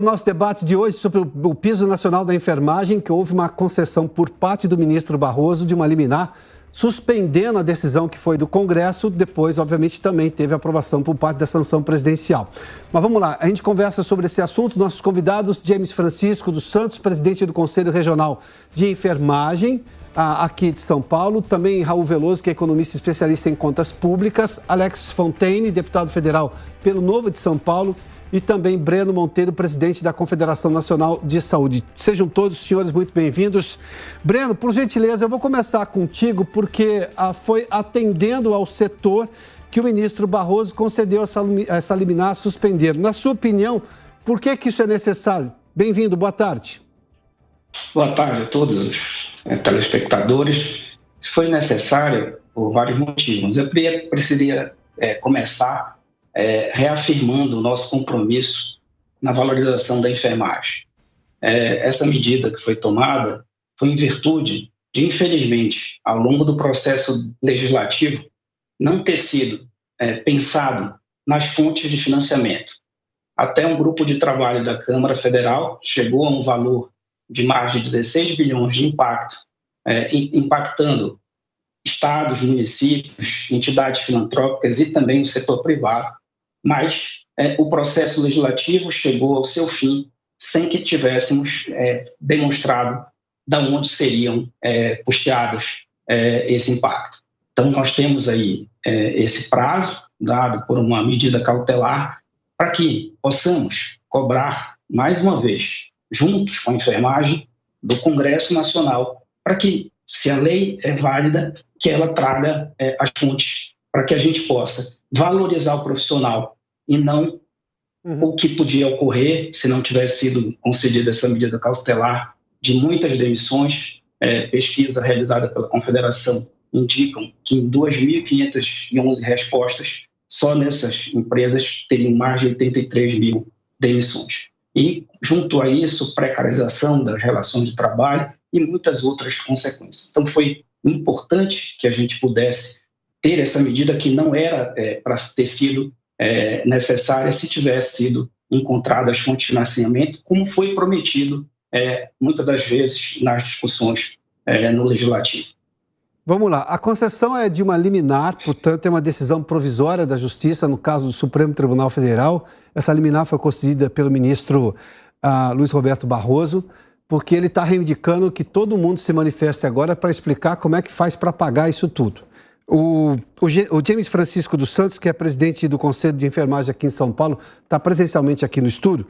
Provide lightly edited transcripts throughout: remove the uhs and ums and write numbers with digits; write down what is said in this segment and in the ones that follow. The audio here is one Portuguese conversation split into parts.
Nosso debate de hoje sobre o piso nacional da enfermagem, que houve uma concessão por parte do ministro Barroso de uma liminar, suspendendo a decisão que foi do Congresso, depois, obviamente, também teve aprovação por parte da sanção presidencial. Mas vamos lá, a gente conversa sobre esse assunto. Nossos convidados, James Francisco dos Santos, presidente do Conselho Regional de Enfermagem, aqui de São Paulo, também Raul Veloso, que é economista especialista em contas públicas, Alex Fontaine, deputado federal pelo Novo de São Paulo, e também Breno Monteiro, presidente da Confederação Nacional de Saúde. Sejam todos, senhores, muito bem-vindos. Breno, por gentileza, eu vou começar contigo, porque foi atendendo ao setor que o ministro Barroso concedeu essa liminar a suspender. Na sua opinião, por que isso é necessário? Bem-vindo, boa tarde. Boa tarde a todos os telespectadores. Isso foi necessário por vários motivos. Eu precisaria começar reafirmando o nosso compromisso na valorização da enfermagem. Essa medida que foi tomada foi em virtude de, infelizmente, ao longo do processo legislativo, não ter sido pensado nas fontes de financiamento. Até um grupo de trabalho da Câmara Federal chegou a um valor de mais de 16 bilhões de impacto, impactando estados, municípios, entidades filantrópicas e também o setor privado, mas o processo legislativo chegou ao seu fim sem que tivéssemos demonstrado de onde seriam custeados esse impacto. Então, nós temos aí esse prazo dado por uma medida cautelar para que possamos cobrar, mais uma vez, juntos com a enfermagem, do Congresso Nacional, para que, se a lei é válida, que ela traga as fontes para que a gente possa valorizar o profissional e não o que podia ocorrer se não tivesse sido concedida essa medida cautelar de muitas demissões. Pesquisa realizada pela Confederação indicam que em 2.511 respostas, só nessas empresas teriam mais de 83 mil demissões. E, junto a isso, precarização das relações de trabalho e muitas outras consequências. Então, foi importante que a gente pudesse ter essa medida que não era para ter sido necessária se tivesse sido encontradas as fontes de financiamento, como foi prometido muitas das vezes nas discussões no Legislativo. Vamos lá, a concessão é de uma liminar, portanto é uma decisão provisória da Justiça, no caso do Supremo Tribunal Federal. Essa liminar foi concedida pelo ministro Luiz Roberto Barroso, porque ele está reivindicando que todo mundo se manifeste agora para explicar como é que faz para pagar isso tudo. O James Francisco dos Santos, que é presidente do Conselho de Enfermagem aqui em São Paulo, está presencialmente aqui no estúdio.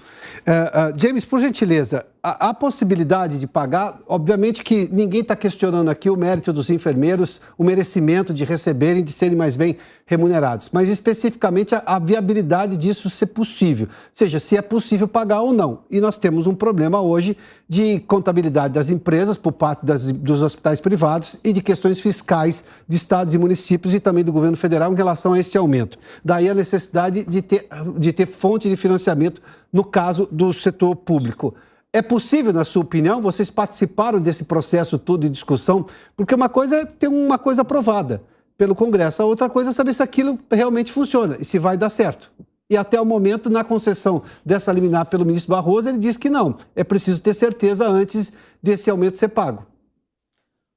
James, por gentileza, há possibilidade de pagar? Obviamente que ninguém está questionando aqui o mérito dos enfermeiros, o merecimento de receberem, de serem mais bem remunerados, mas especificamente a viabilidade disso ser possível, ou seja, se é possível pagar ou não. E nós temos um problema hoje de contabilidade das empresas por parte dos hospitais privados e de questões fiscais de estados e municípios e também do governo federal em relação a esse aumento. Daí a necessidade de ter fonte de financiamento no caso do setor público. É possível, na sua opinião? Vocês participaram desse processo todo de discussão? Porque uma coisa é ter uma coisa aprovada pelo Congresso, a outra coisa é saber se aquilo realmente funciona e se vai dar certo. E até o momento, na concessão dessa liminar pelo ministro Barroso, ele disse que não. É preciso ter certeza antes desse aumento ser pago.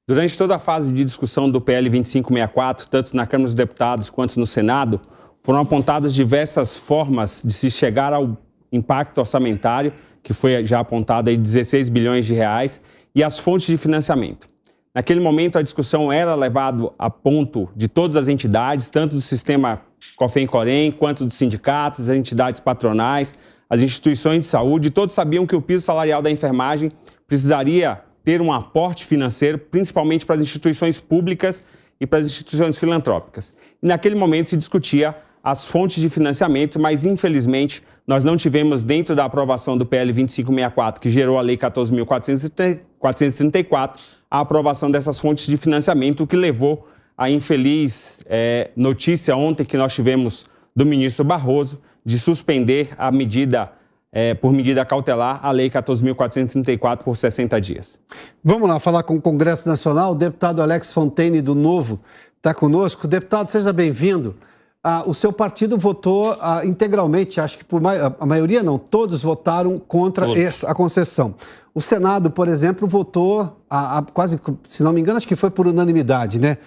Durante toda a fase de discussão do PL 2564, tanto na Câmara dos Deputados quanto no Senado, foram apontadas diversas formas de se chegar ao impacto orçamentário, que foi já apontado aí 16 bilhões de reais, e as fontes de financiamento. Naquele momento, a discussão era levada a ponto de todas as entidades, tanto do sistema COFEM-COREM, quanto dos sindicatos, as entidades patronais, as instituições de saúde. Todos sabiam que o piso salarial da enfermagem precisaria ter um aporte financeiro, principalmente para as instituições públicas e para as instituições filantrópicas. E naquele momento se discutia as fontes de financiamento, mas infelizmente nós não tivemos, dentro da aprovação do PL 2564, que gerou a Lei 14.434, a aprovação dessas fontes de financiamento, o que levou à infeliz notícia ontem que nós tivemos do ministro Barroso de suspender a medida por medida cautelar, a Lei 14.434 por 60 dias. Vamos lá falar com o Congresso Nacional. O deputado Alex Fontaine, do Novo, está conosco. Deputado, seja bem-vindo. o seu partido votou integralmente, acho que a maioria não, todos votaram contra a concessão. O Senado, por exemplo, votou quase, se não me engano, acho que foi por unanimidade, né?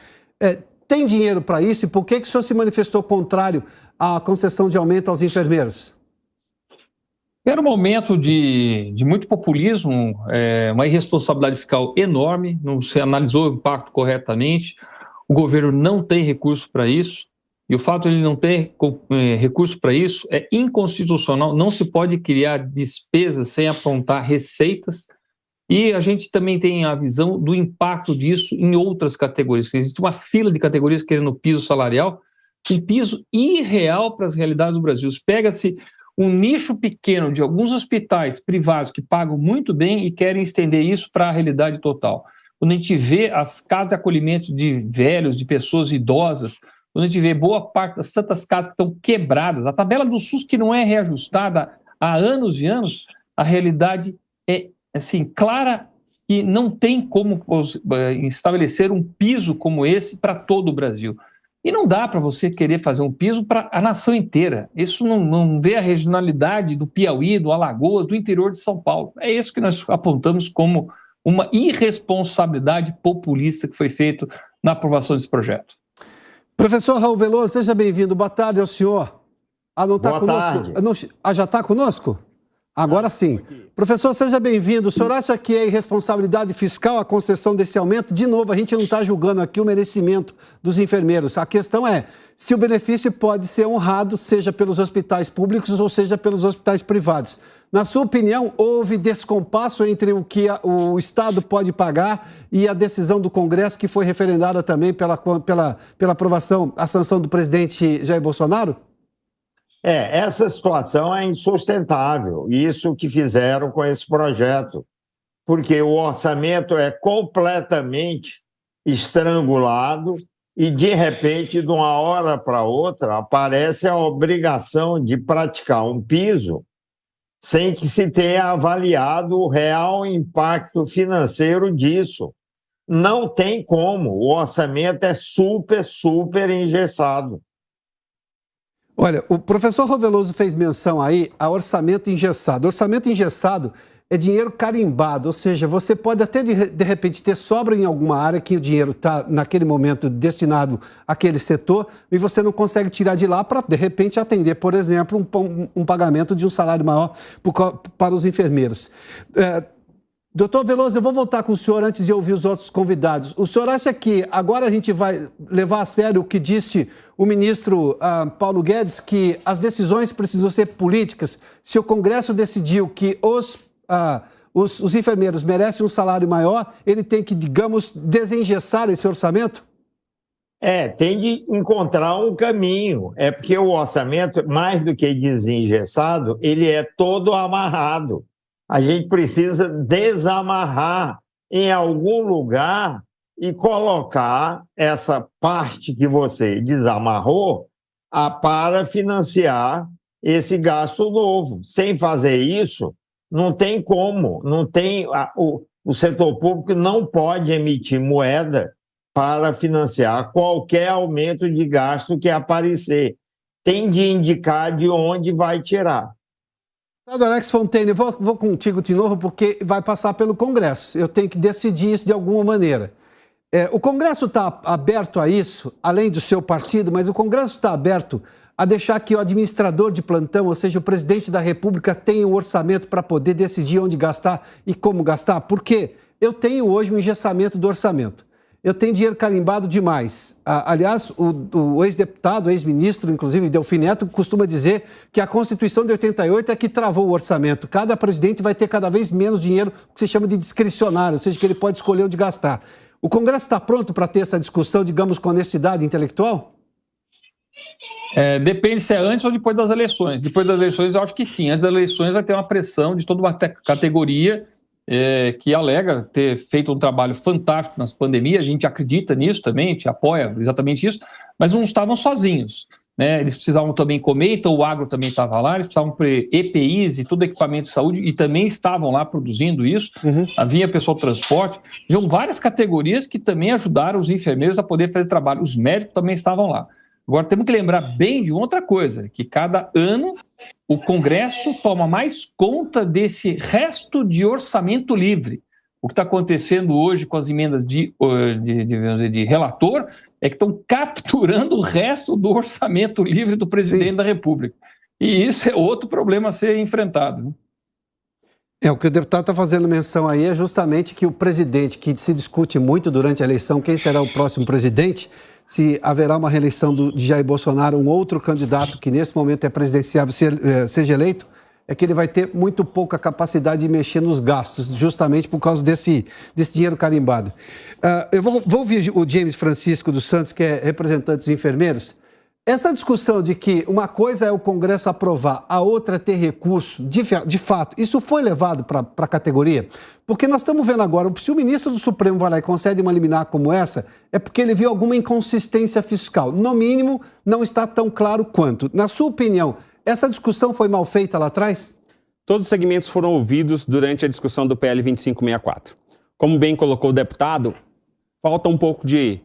Tem dinheiro para isso e por que o senhor se manifestou contrário à concessão de aumento aos enfermeiros? Era um momento de muito populismo, uma irresponsabilidade fiscal enorme, não se analisou o impacto corretamente, o governo não tem recurso para isso, e o fato de ele não ter recurso para isso é inconstitucional, não se pode criar despesas sem apontar receitas, e a gente também tem a visão do impacto disso em outras categorias. Existe uma fila de categorias querendo piso salarial, um piso irreal para as realidades do Brasil. Pega-se um nicho pequeno de alguns hospitais privados que pagam muito bem e querem estender isso para a realidade total. Quando a gente vê as casas de acolhimento de velhos, de pessoas idosas, quando a gente vê boa parte das tantas casas que estão quebradas, a tabela do SUS que não é reajustada há anos e anos, a realidade é assim, clara que não tem como estabelecer um piso como esse para todo o Brasil. E não dá para você querer fazer um piso para a nação inteira. Isso não vê a regionalidade do Piauí, do Alagoas, do interior de São Paulo. É isso que nós apontamos como uma irresponsabilidade populista que foi feito na aprovação desse projeto. Professor Raul Veloso, seja bem-vindo. Boa tarde ao senhor. Não está conosco? Tarde. Não, já está conosco? Agora sim. Professor, seja bem-vindo. O senhor acha que é irresponsabilidade fiscal a concessão desse aumento? De novo, a gente não está julgando aqui o merecimento dos enfermeiros. A questão é se o benefício pode ser honrado, seja pelos hospitais públicos ou seja pelos hospitais privados. Na sua opinião, houve descompasso entre o que o Estado pode pagar e a decisão do Congresso, que foi referendada também pela aprovação, a sanção do presidente Jair Bolsonaro? Essa situação é insustentável, isso que fizeram com esse projeto, porque o orçamento é completamente estrangulado e, de repente, de uma hora para outra, aparece a obrigação de praticar um piso sem que se tenha avaliado o real impacto financeiro disso. Não tem como, o orçamento é super engessado. Olha, o professor Veloso fez menção aí a orçamento engessado. Orçamento engessado é dinheiro carimbado, ou seja, você pode até de repente ter sobra em alguma área que o dinheiro está naquele momento destinado àquele setor e você não consegue tirar de lá para de repente atender, por exemplo, um pagamento de um salário maior para os enfermeiros. Doutor Veloso, eu vou voltar com o senhor antes de ouvir os outros convidados. O senhor acha que agora a gente vai levar a sério o que disse o ministro Paulo Guedes, que as decisões precisam ser políticas? Se o Congresso decidiu que os enfermeiros merecem um salário maior, ele tem que, digamos, desengessar esse orçamento? Tem de encontrar um caminho. É porque o orçamento, mais do que desengessado, ele é todo amarrado. A gente precisa desamarrar em algum lugar e colocar essa parte que você desamarrou para financiar esse gasto novo. Sem fazer isso, não tem como. O setor público não pode emitir moeda para financiar qualquer aumento de gasto que aparecer. Tem de indicar de onde vai tirar. Alex Fontaine, eu vou contigo de novo porque vai passar pelo Congresso. Eu tenho que decidir isso de alguma maneira. O Congresso está aberto a isso, além do seu partido, mas o Congresso está aberto a deixar que o administrador de plantão, ou seja, o presidente da República, tenha um orçamento para poder decidir onde gastar e como gastar? Porque eu tenho hoje um engessamento do orçamento. Eu tenho dinheiro carimbado demais. Aliás, o ex-deputado, ex-ministro, inclusive, Delfim Neto, costuma dizer que a Constituição de 88 é que travou o orçamento. Cada presidente vai ter cada vez menos dinheiro, o que se chama de discricionário, ou seja, que ele pode escolher onde gastar. O Congresso está pronto para ter essa discussão, digamos, com honestidade intelectual? Depende se é antes ou depois das eleições. Depois das eleições, eu acho que sim. Antes das eleições vai ter uma pressão de toda uma categoria que alega ter feito um trabalho fantástico nas pandemias. A gente acredita nisso também, a gente apoia exatamente isso, mas não estavam sozinhos, né? Eles precisavam também comer, então o agro também estava lá, eles precisavam ter EPIs e todo equipamento de saúde e também estavam lá produzindo isso. Havia pessoal do transporte, tinham várias categorias que também ajudaram os enfermeiros a poder fazer trabalho. Os médicos também estavam lá. Agora, temos que lembrar bem de outra coisa, que cada ano o Congresso toma mais conta desse resto de orçamento livre. O que está acontecendo hoje com as emendas de relator é que estão capturando o resto do orçamento livre do presidente da República. E isso é outro problema a ser enfrentado. O que o deputado está fazendo menção aí é justamente que o presidente, que se discute muito durante a eleição, quem será o próximo presidente, se haverá uma reeleição de Jair Bolsonaro, um outro candidato que nesse momento é presidenciável seja eleito, é que ele vai ter muito pouca capacidade de mexer nos gastos, justamente por causa desse dinheiro carimbado. Eu vou ouvir o James Francisco dos Santos, que é representante dos enfermeiros. Essa discussão de que uma coisa é o Congresso aprovar, a outra é ter recurso, de fato, isso foi levado para a categoria? Porque nós estamos vendo agora, se o ministro do Supremo vai lá e concede uma liminar como essa, é porque ele viu alguma inconsistência fiscal. No mínimo, não está tão claro quanto. Na sua opinião, essa discussão foi mal feita lá atrás? Todos os segmentos foram ouvidos durante a discussão do PL 2564. Como bem colocou o deputado, falta um pouco de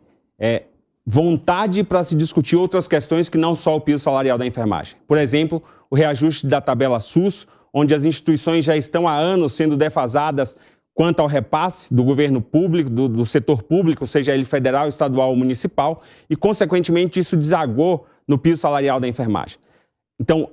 vontade para se discutir outras questões que não só o piso salarial da enfermagem. Por exemplo, o reajuste da tabela SUS, onde as instituições já estão há anos sendo defasadas quanto ao repasse do governo público, do setor público, seja ele federal, estadual ou municipal, e, consequentemente, isso desagou no piso salarial da enfermagem. Então,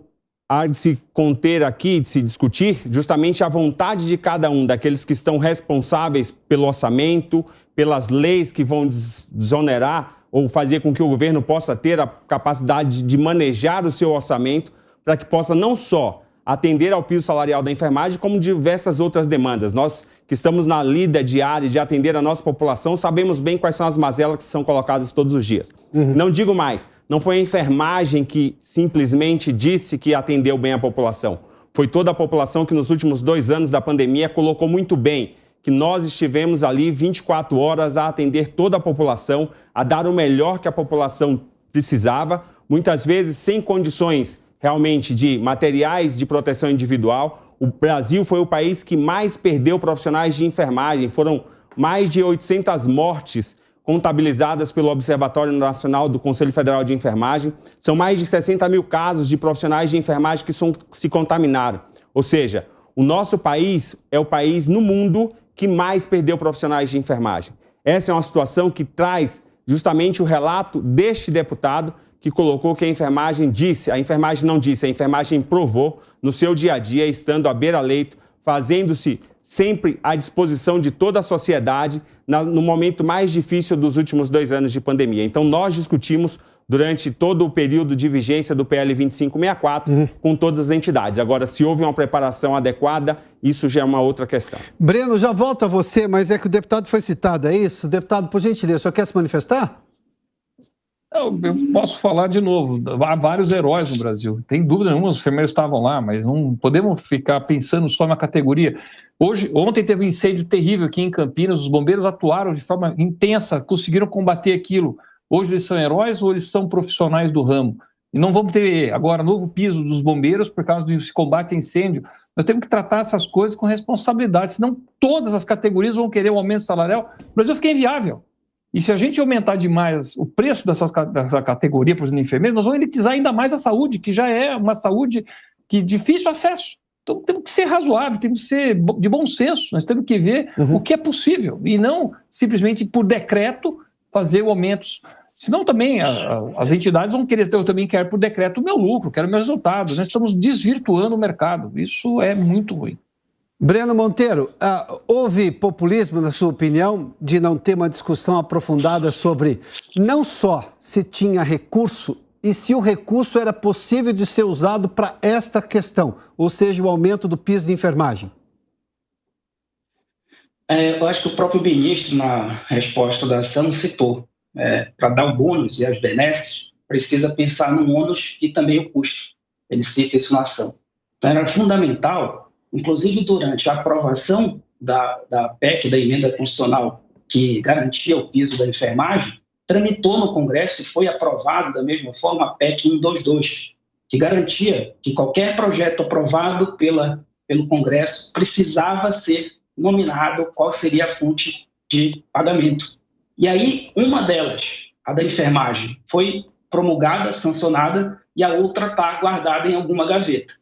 há de se conter aqui, de se discutir, justamente a vontade de cada um daqueles que estão responsáveis pelo orçamento, pelas leis que vão desonerar ou fazer com que o governo possa ter a capacidade de manejar o seu orçamento para que possa não só atender ao piso salarial da enfermagem, como diversas outras demandas. Nós que estamos na lida diária de atender a nossa população, sabemos bem quais são as mazelas que são colocadas todos os dias. Não digo mais, não foi a enfermagem que simplesmente disse que atendeu bem a população. Foi toda a população que nos últimos 2 anos da pandemia colocou muito bem que nós estivemos ali 24 horas a atender toda a população, a dar o melhor que a população precisava, muitas vezes sem condições realmente de materiais de proteção individual. O Brasil foi o país que mais perdeu profissionais de enfermagem, foram mais de 800 mortes contabilizadas pelo Observatório Nacional do Conselho Federal de Enfermagem. São mais de 60 mil casos de profissionais de enfermagem que se contaminaram. Ou seja, o nosso país é o país no mundo que mais perdeu profissionais de enfermagem. Essa é uma situação que traz justamente o relato deste deputado que colocou que a enfermagem disse, a enfermagem não disse, a enfermagem provou no seu dia a dia, estando à beira-leito, fazendo-se sempre à disposição de toda a sociedade no momento mais difícil dos últimos 2 anos de pandemia. Então, nós discutimos durante todo o período de vigência do PL 2564 com todas as entidades. Agora, se houve uma preparação adequada, isso já é uma outra questão. Breno, já volto a você, mas é que o deputado foi citado, é isso? Deputado, por gentileza, o senhor quer se manifestar? Eu posso falar de novo. Há vários heróis no Brasil. Tem dúvida nenhuma, os enfermeiros estavam lá, mas não podemos ficar pensando só na categoria. Ontem teve um incêndio terrível aqui em Campinas, os bombeiros atuaram de forma intensa, conseguiram combater aquilo. Hoje eles são heróis ou eles são profissionais do ramo? E não vamos ter agora novo piso dos bombeiros por causa desse combate a incêndio. Nós temos que tratar essas coisas com responsabilidade, senão todas as categorias vão querer um aumento salarial. O Brasil fica inviável. E se a gente aumentar demais o preço dessa categoria, por exemplo, enfermeiro, nós vamos elitizar ainda mais a saúde, que já é uma saúde de difícil acesso. Então temos que ser razoável, temos que ser de bom senso, nós temos que ver o que é possível e não simplesmente por decreto fazer aumentos. Senão também as entidades vão querer, eu também quero por decreto o meu lucro, quero o meu resultado. Nós estamos desvirtuando o mercado, isso é muito ruim. Breno Monteiro, houve populismo, na sua opinião, de não ter uma discussão aprofundada sobre não só se tinha recurso e se o recurso era possível de ser usado para esta questão, ou seja, o aumento do piso de enfermagem? Eu acho que o próprio ministro, na resposta da ação, citou, para dar o bônus e as benesses, precisa pensar no ônus e também o custo. Ele cita isso na ação. Então era fundamental, inclusive durante a aprovação da PEC, da emenda constitucional que garantia o piso da enfermagem, tramitou no Congresso e foi aprovado da mesma forma a PEC 122, que garantia que qualquer projeto aprovado pelo Congresso precisava ser nominado qual seria a fonte de pagamento. E aí, uma delas, a da enfermagem, foi promulgada, sancionada, e a outra está guardada em alguma gaveta.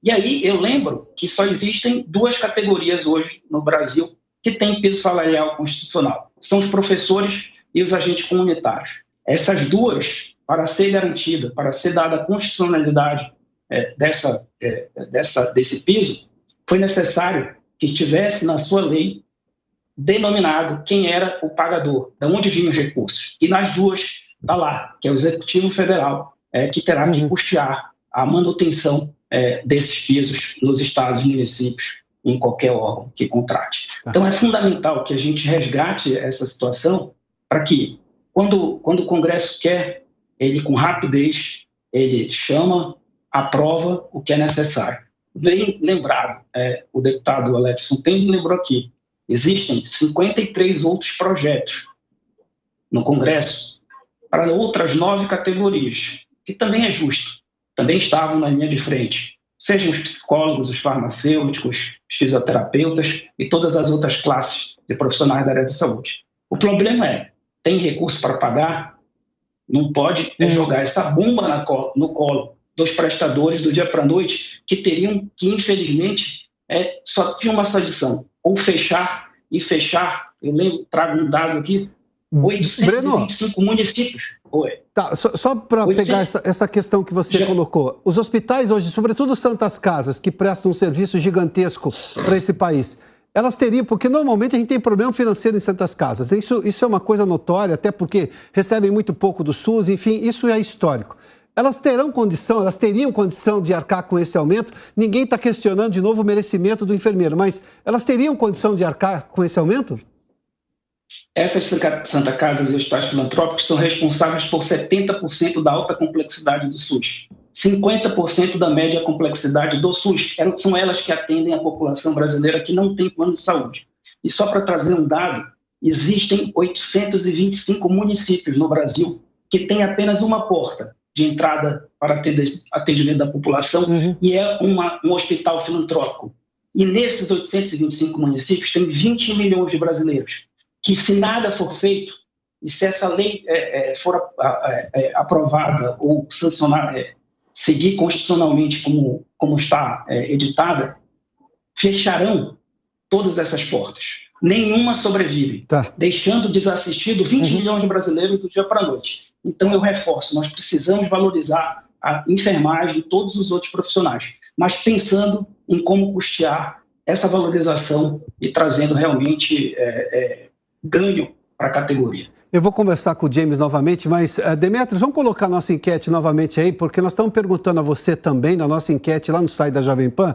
E aí eu lembro que só existem 2 categorias hoje no Brasil que têm piso salarial constitucional. São os professores e os agentes comunitários. Essas 2, para ser garantida, para ser dada a constitucionalidade desse piso, foi necessário que estivesse na sua lei denominado quem era o pagador, de onde vinham os recursos. E nas 2 está lá, que é o Executivo Federal, que terá que custear a manutenção desses pisos nos estados e municípios, em qualquer órgão que contrate. Então é fundamental que a gente resgate essa situação para que, quando o Congresso quer, ele com rapidez, ele chama, aprova o que é necessário. Bem lembrado, o deputado Alex Fontaine lembrou aqui, existem 53 outros projetos no Congresso para outras 9 categorias, que também é justo, também estavam na linha de frente, sejam os psicólogos, os farmacêuticos, os fisioterapeutas e todas as outras classes de profissionais da área da saúde. O problema tem recurso para pagar? Não pode jogar essa bomba no colo dos prestadores do dia para a noite, que teriam que, infelizmente, só tinha uma solução, ou fechar, eu trago um dado aqui, 825 municípios. Tá, só para pegar essa questão que você colocou, os hospitais hoje, sobretudo Santas Casas, que prestam um serviço gigantesco para esse país, elas teriam, porque normalmente a gente tem problema financeiro em Santas Casas, isso é uma coisa notória, até porque recebem muito pouco do SUS, enfim, isso é histórico. Elas teriam condição de arcar com esse aumento? Ninguém está questionando de novo o merecimento do enfermeiro, mas elas teriam condição de arcar com esse aumento? Essas Santa Casas e hospitais filantrópicos são responsáveis por 70% da alta complexidade do SUS, 50% da média complexidade do SUS. São elas que atendem a população brasileira que não tem plano de saúde. E só para trazer um dado, existem 825 municípios no Brasil que têm apenas uma porta de entrada para atendimento da população, e é um hospital filantrópico. E nesses 825 municípios tem 20 milhões de brasileiros, que se nada for feito, e se essa lei for aprovada ou sancionada, seguir constitucionalmente como está editada, fecharão todas essas portas. Nenhuma sobrevive, deixando desassistido 20 milhões de brasileiros do dia para a noite. Então, eu reforço, nós precisamos valorizar a enfermagem e todos os outros profissionais, mas pensando em como custear essa valorização e trazendo realmente ganho para a categoria. Eu vou conversar com o James novamente, mas, Demetrios, vamos colocar a nossa enquete novamente aí, porque nós estamos perguntando a você também, na nossa enquete lá no site da Jovem Pan,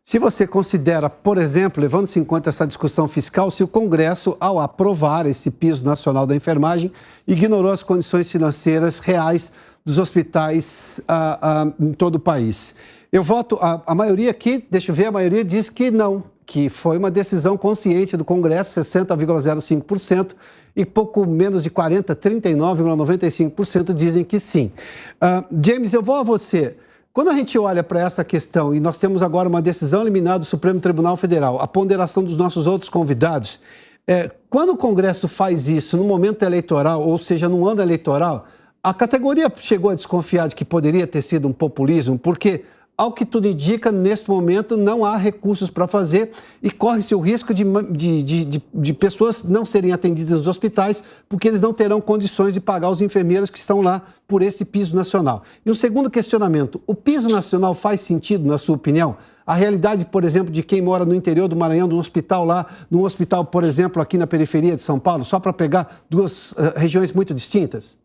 se você considera, por exemplo, levando-se em conta essa discussão fiscal, se o Congresso, ao aprovar esse piso nacional da enfermagem, ignorou as condições financeiras reais dos hospitais em todo o país. Eu voto, a maioria aqui, deixa eu ver, a maioria diz que não, que foi uma decisão consciente do Congresso, 60,05%, e pouco menos de 39,95% dizem que sim. James, eu vou a você. Quando a gente olha para essa questão, e nós temos agora uma decisão liminar do Supremo Tribunal Federal, a ponderação dos nossos outros convidados, quando o Congresso faz isso no momento eleitoral, ou seja, num ano eleitoral, a categoria chegou a desconfiar de que poderia ter sido um populismo, porque, ao que tudo indica, neste momento não há recursos para fazer e corre-se o risco de pessoas não serem atendidas nos hospitais porque eles não terão condições de pagar os enfermeiros que estão lá por esse piso nacional. E um segundo questionamento, o piso nacional faz sentido, na sua opinião? A realidade, por exemplo, de quem mora no interior do Maranhão, num hospital lá, num hospital, por exemplo, aqui na periferia de São Paulo, só para pegar duas regiões muito distintas?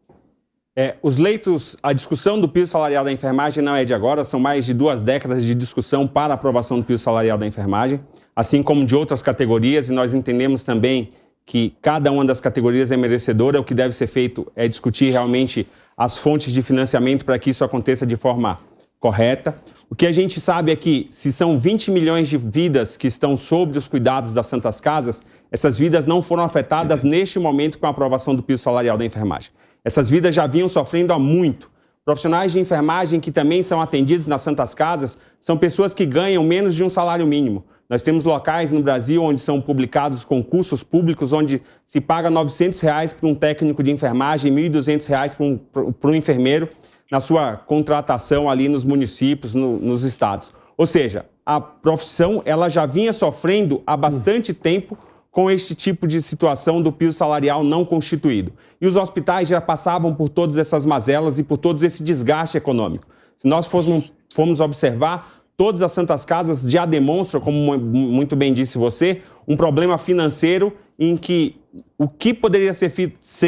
Os leitos, a discussão do piso salarial da enfermagem não é de agora, são mais de 2 décadas de discussão para a aprovação do piso salarial da enfermagem, assim como de outras categorias, e nós entendemos também que cada uma das categorias é merecedora. O que deve ser feito é discutir realmente as fontes de financiamento para que isso aconteça de forma correta. O que a gente sabe é que, se são 20 milhões de vidas que estão sob os cuidados das Santas Casas, essas vidas não foram afetadas neste momento com a aprovação do piso salarial da enfermagem. Essas vidas já vinham sofrendo há muito. Profissionais de enfermagem que também são atendidos nas Santas Casas são pessoas que ganham menos de um salário mínimo. Nós temos locais no Brasil onde são publicados concursos públicos, onde se paga R$ 900 para um técnico de enfermagem, R$ 1.200 para um enfermeiro, na sua contratação ali nos municípios, nos estados. Ou seja, a profissão ela já vinha sofrendo há bastante tempo com este tipo de situação do piso salarial não constituído. E os hospitais já passavam por todas essas mazelas e por todo esse desgaste econômico. Se nós formos observar, todas as santas casas já demonstram, como muito bem disse você, um problema financeiro em que o que poderia ser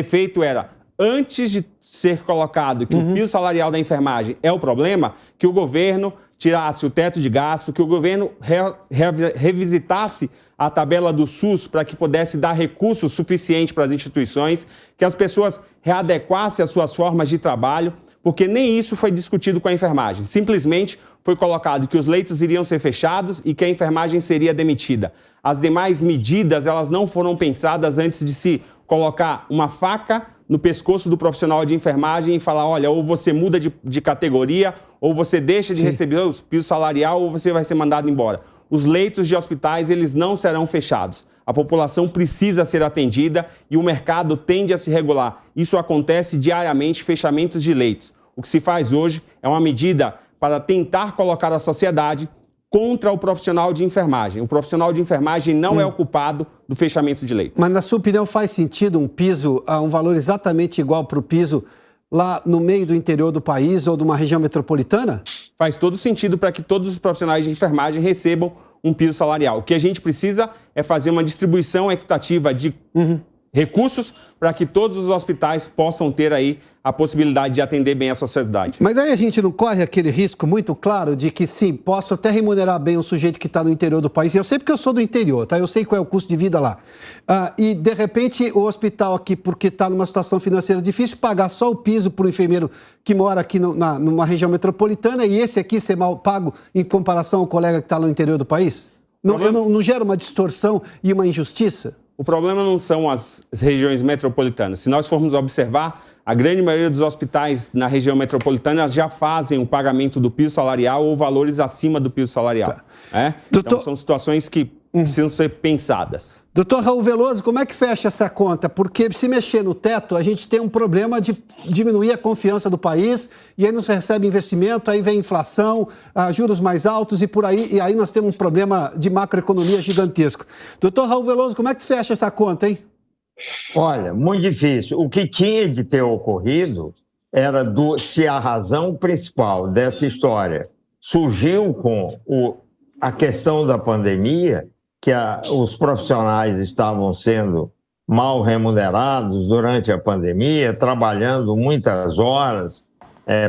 feito era, antes de ser colocado que o piso salarial da enfermagem é o problema, que o governo tirasse o teto de gasto, que o governo revisitasse a tabela do SUS para que pudesse dar recursos suficientes para as instituições, que as pessoas readequassem as suas formas de trabalho, porque nem isso foi discutido com a enfermagem. Simplesmente foi colocado que os leitos iriam ser fechados e que a enfermagem seria demitida. As demais medidas, elas não foram pensadas antes de se colocar uma faca no pescoço do profissional de enfermagem e falar, olha, ou você muda de categoria, ou você deixa de receber o piso salarial, ou você vai ser mandado embora. Os leitos de hospitais, eles não serão fechados. A população precisa ser atendida e o mercado tende a se regular. Isso acontece diariamente, fechamentos de leitos. O que se faz hoje é uma medida para tentar colocar a sociedade contra o profissional de enfermagem. O profissional de enfermagem não é o culpado do fechamento de leitos. Mas, na sua opinião, faz sentido um piso, um valor exatamente igual para o piso lá no meio do interior do país ou de uma região metropolitana? Faz todo sentido para que todos os profissionais de enfermagem recebam um piso salarial. O que a gente precisa é fazer uma distribuição equitativa de recursos para que todos os hospitais possam ter aí a possibilidade de atender bem a sociedade. Mas aí a gente não corre aquele risco muito claro de que sim, posso até remunerar bem um sujeito que está no interior do país. Eu sei porque eu sou do interior, tá? Eu sei qual é o custo de vida lá. E de repente o hospital aqui, porque está numa situação financeira difícil, pagar só o piso para o enfermeiro que mora aqui numa região metropolitana e esse aqui ser mal pago em comparação ao colega que está no interior do país? Não gera uma distorção e uma injustiça? O problema não são as regiões metropolitanas. Se nós formos observar, a grande maioria dos hospitais na região metropolitana já fazem o pagamento do piso salarial ou valores acima do piso salarial. Tá. Então, são situações que precisam ser pensadas. Doutor Raul Veloso, como é que fecha essa conta? Porque se mexer no teto, a gente tem um problema de diminuir a confiança do país e aí não se recebe investimento, aí vem inflação, juros mais altos e por aí, e aí nós temos um problema de macroeconomia gigantesco. Doutor Raul Veloso, como é que se fecha essa conta, hein? Olha, muito difícil. O que tinha de ter ocorrido era se a razão principal dessa história surgiu com a questão da pandemia, que os profissionais estavam sendo mal remunerados durante a pandemia, trabalhando muitas horas,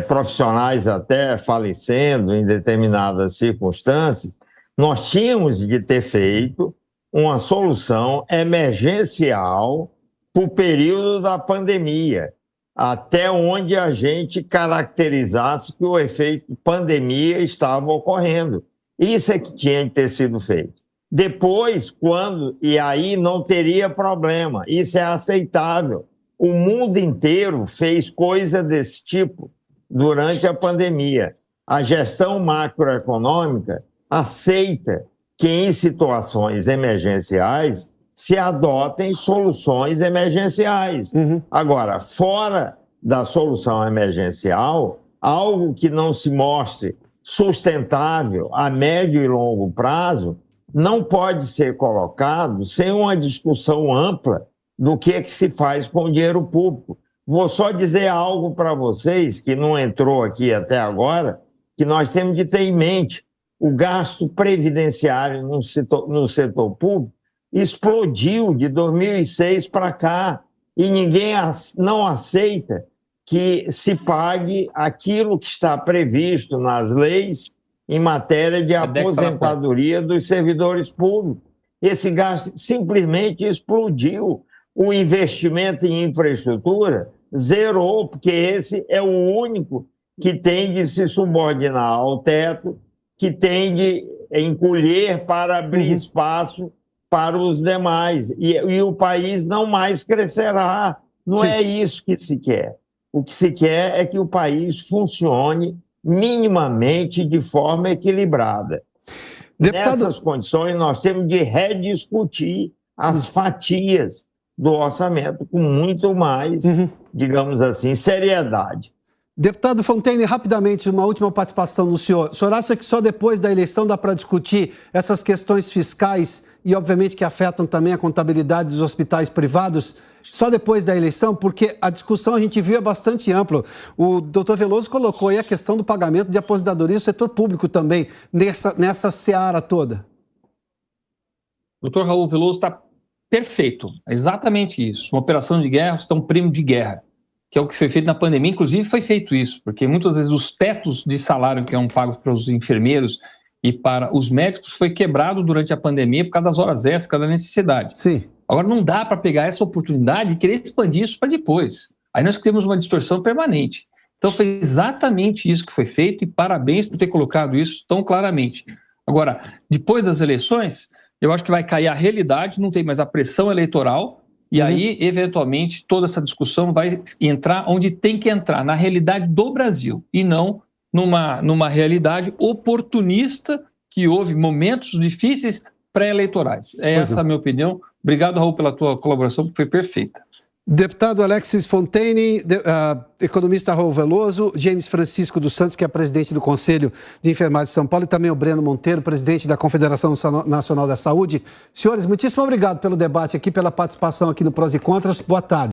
profissionais até falecendo em determinadas circunstâncias, nós tínhamos de ter feito uma solução emergencial para o período da pandemia, até onde a gente caracterizasse que o efeito pandemia estava ocorrendo. Isso é que tinha de ter sido feito. Depois, e aí não teria problema, isso é aceitável. O mundo inteiro fez coisa desse tipo durante a pandemia. A gestão macroeconômica aceita que em situações emergenciais se adotem soluções emergenciais. Agora, fora da solução emergencial, algo que não se mostre sustentável a médio e longo prazo não pode ser colocado sem uma discussão ampla do que se faz com o dinheiro público. Vou só dizer algo para vocês que não entrou aqui até agora, que nós temos de ter em mente. O gasto previdenciário no setor público explodiu de 2006 para cá e ninguém não aceita que se pague aquilo que está previsto nas leis em matéria de aposentadoria dos servidores públicos. Esse gasto simplesmente explodiu. O investimento em infraestrutura zerou, porque esse é o único que tem de se subordinar ao teto, que tem de encolher para abrir espaço para os demais. E o país não mais crescerá. Não é isso que se quer. O que se quer é que o país funcione minimamente de forma equilibrada. Nessas condições, nós temos de rediscutir as fatias do orçamento com muito mais, digamos assim, seriedade. Deputado Fontaine, rapidamente, uma última participação do senhor. O senhor acha que só depois da eleição dá para discutir essas questões fiscais e, obviamente, que afetam também a contabilidade dos hospitais privados? Só depois da eleição? Porque a discussão a gente viu é bastante ampla. O doutor Veloso colocou aí a questão do pagamento de aposentadoria do setor público também, nessa seara toda. O doutor Raul Veloso está perfeito, é exatamente isso. Uma operação de guerra, você dá um prêmio de guerra, que é o que foi feito na pandemia. Inclusive foi feito isso, porque muitas vezes os tetos de salário que eram pagos para os enfermeiros e para os médicos foi quebrado durante a pandemia por causa das horas extras, por causa da necessidade. Sim. Agora não dá para pegar essa oportunidade e querer expandir isso para depois. Aí nós criamos uma distorção permanente. Então foi exatamente isso que foi feito e parabéns por ter colocado isso tão claramente. Agora, depois das eleições, eu acho que vai cair a realidade, não tem mais a pressão eleitoral e aí, eventualmente, toda essa discussão vai entrar onde tem que entrar, na realidade do Brasil e não numa realidade oportunista que houve momentos difíceis pré-eleitorais. Essa é a minha opinião. Obrigado, Raul, pela tua colaboração, que foi perfeita. Deputado Alexis Fontaine, economista Raul Veloso, James Francisco dos Santos, que é presidente do Conselho de Enfermagem de São Paulo, e também o Breno Monteiro, presidente da Confederação Nacional da Saúde. Senhores, muitíssimo obrigado pelo debate aqui, pela participação aqui no Prós e Contras. Boa tarde.